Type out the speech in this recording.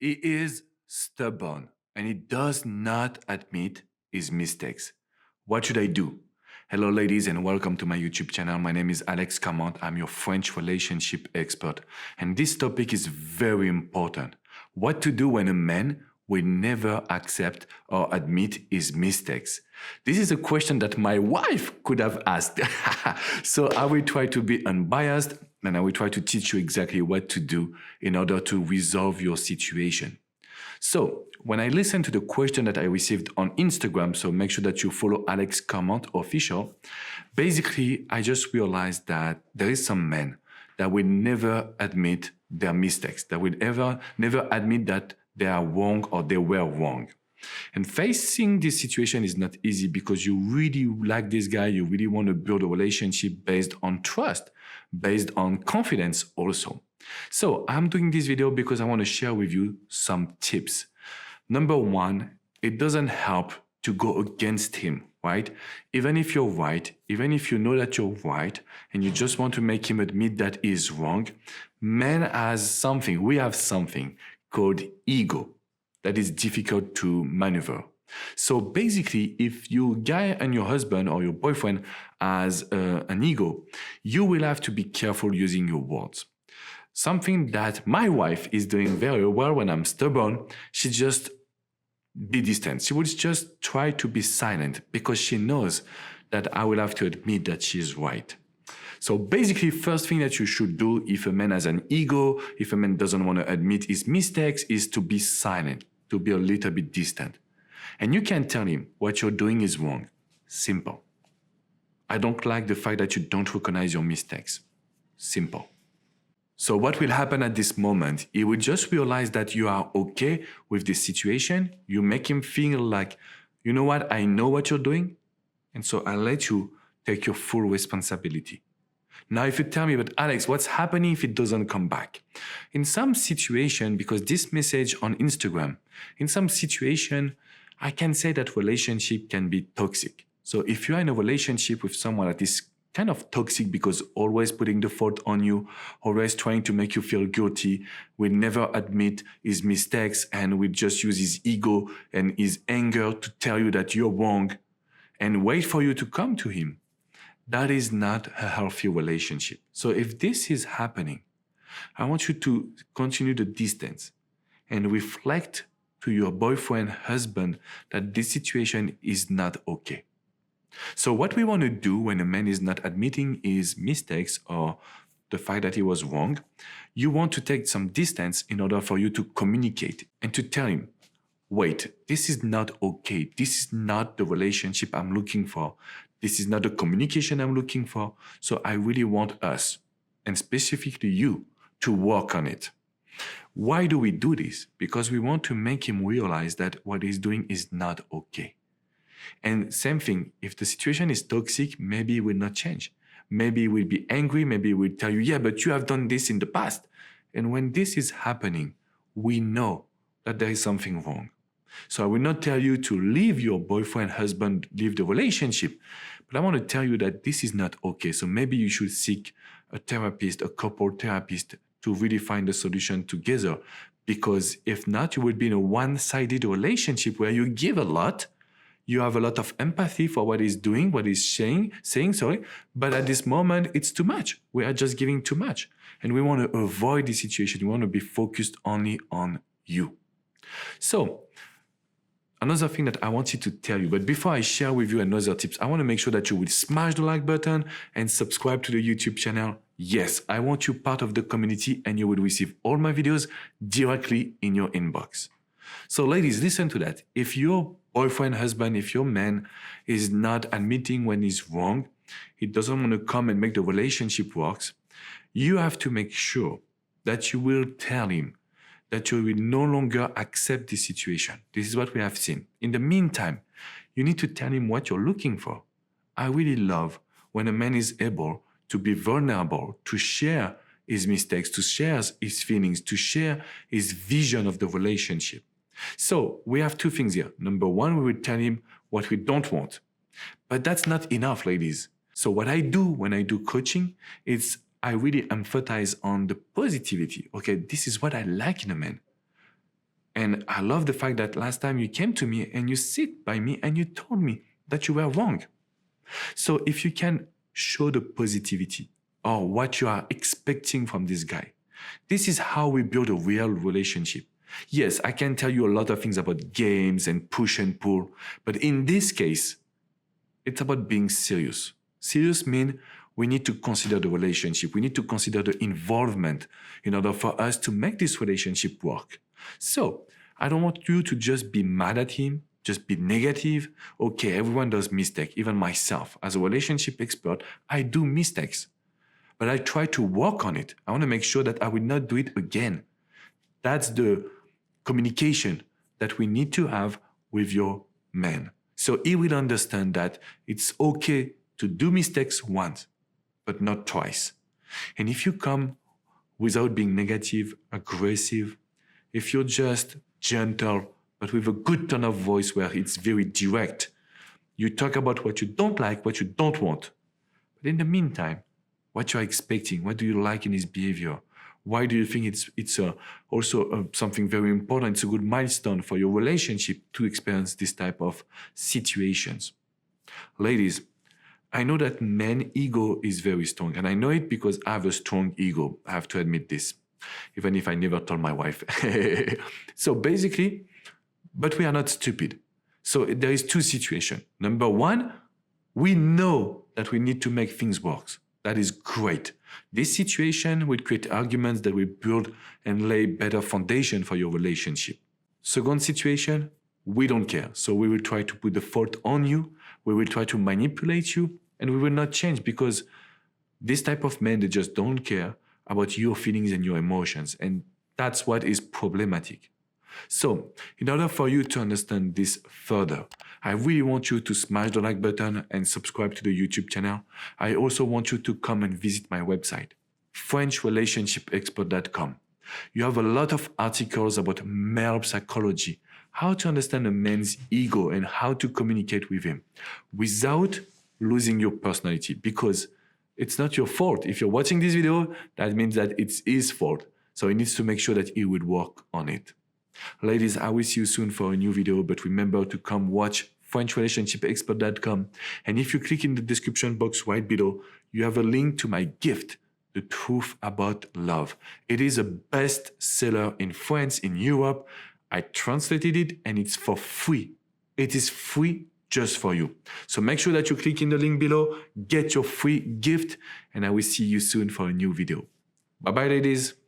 He is stubborn and he does not admit his mistakes. What should I do? Hello, ladies, and welcome to my YouTube channel. My name is Alex Cormont. I'm your French relationship expert. And this topic is very important. What to do when a man will never accept or admit his mistakes? This is a question that my wife could have asked. So I will try to be unbiased and I will try to teach you exactly what to do in order to resolve your situation. So when I listened to the question that I received on Instagram, so make sure that you follow Alex Cormont official, basically I just realized that there is some men that will never admit their mistakes, that will never admit that they are wrong or they were wrong. And facing this situation is not easy because you really like this guy, you really want to build a relationship based on trust, based on confidence also. So I'm doing this video because I want to share with you some tips. Number one, it doesn't help to go against him, right? Even if you're right, even if you know that you're right, and you just want to make him admit that he is wrong, man has something, we have something called ego that is difficult to maneuver. So basically, if your guy and your husband or your boyfriend has an ego, you will have to be careful using your words. Something that my wife is doing very well when I'm stubborn, she just be distant. She will just try to be silent because she knows that I will have to admit that she is right. So basically, first thing that you should do if a man has an ego, if a man doesn't want to admit his mistakes, is to be silent, to be a little bit distant. And you can tell him what you're doing is wrong. Simple. I don't like the fact that you don't recognize your mistakes. Simple. So what will happen at this moment? He will just realize that you are okay with this situation. You make him feel like, you know what, I know what you're doing. And so I'll let you take your full responsibility. Now, if you tell me, but Alex, what's happening if it doesn't come back? In some situation, because this message on Instagram, in some situation, I can say that relationship can be toxic. So if you're in a relationship with someone that is kind of toxic because always putting the fault on you, always trying to make you feel guilty, will never admit his mistakes and will just use his ego and his anger to tell you that you're wrong and wait for you to come to him. That is not a healthy relationship. So if this is happening, I want you to continue the distance and reflect to your boyfriend, husband, that this situation is not okay. So what we want to do when a man is not admitting his mistakes or the fact that he was wrong, you want to take some distance in order for you to communicate and to tell him, wait, this is not okay. This is not the relationship I'm looking for. This is not the communication I'm looking for. So I really want us, and specifically you, to work on it. Why do we do this? Because we want to make him realize that what he's doing is not okay. And same thing, if the situation is toxic, maybe it will not change. Maybe he will be angry, maybe he will tell you, yeah, but you have done this in the past. And when this is happening, we know that there is something wrong. So I will not tell you to leave your boyfriend, husband, leave the relationship, but I want to tell you that this is not okay. So maybe you should seek a therapist, a couple therapist, to really find a solution together. Because if not, you will be in a one-sided relationship where you give a lot, you have a lot of empathy for what he's doing, what he's saying, but at this moment, it's too much. We are just giving too much. And we want to avoid this situation. We want to be focused only on you. So, another thing that I wanted to tell you, but before I share with you another tips, I want to make sure that you will smash the like button and subscribe to the YouTube channel. Yes, I want you part of the community and you will receive all my videos directly in your inbox. So ladies, listen to that. If your boyfriend, husband, if your man is not admitting when he's wrong, he doesn't want to come and make the relationship work, you have to make sure that you will tell him that you will no longer accept this situation. This is what we have seen. In the meantime, you need to tell him what you're looking for. I really love when a man is able to be vulnerable, to share his mistakes, to share his feelings, to share his vision of the relationship. So we have two things here. Number one, we will tell him what we don't want. But that's not enough, ladies. So what I do when I do coaching is I really emphasize on the positivity. Okay, this is what I like in a man. And I love the fact that last time you came to me and you sit by me and you told me that you were wrong. So if you can show the positivity or what you are expecting from this guy, this is how we build a real relationship. Yes, I can tell you a lot of things about games and push and pull, but in this case, it's about being serious. Serious means we need to consider the relationship. We need to consider the involvement in order for us to make this relationship work. So I don't want you to just be mad at him, just be negative. Okay, everyone does mistakes, even myself. As a relationship expert, I do mistakes, but I try to work on it. I want to make sure that I will not do it again. That's the communication that we need to have with your man. So he will understand that it's okay to do mistakes once, but not twice. And if you come without being negative, aggressive, if you're just gentle, but with a good tone of voice where it's very direct, you talk about what you don't like, what you don't want. But in the meantime, what you're expecting, what do you like in his behavior? Why do you think it's also something very important? It's a good milestone for your relationship to experience this type of situations. Ladies, I know that men's ego is very strong, and I know it because I have a strong ego. I have to admit this, even if I never told my wife. So basically, but we are not stupid. So there is two situations. Number one, we know that we need to make things work. That is great. This situation will create arguments that will build and lay better foundation for your relationship. Second situation, we don't care. So we will try to put the fault on you. We will try to manipulate you, and we will not change because this type of men, they just don't care about your feelings and your emotions. And that's what is problematic. So in order for you to understand this further, I really want you to smash the like button and subscribe to the YouTube channel. I also want you to come and visit my website, FrenchRelationshipExpert.com. You have a lot of articles about male psychology, how to understand a man's ego and how to communicate with him without losing your personality, because it's not your fault. If you're watching this video, that means that it's his fault. So he needs to make sure that he will work on it. Ladies, I will see you soon for a new video, but remember to come watch FrenchRelationshipExpert.com. And if you click in the description box right below, you have a link to my gift, The Truth About Love. It is a bestseller in France, in Europe. I translated it and it's for free. It is free just for you. So make sure that you click in the link below, get your free gift, and I will see you soon for a new video. Bye-bye, ladies.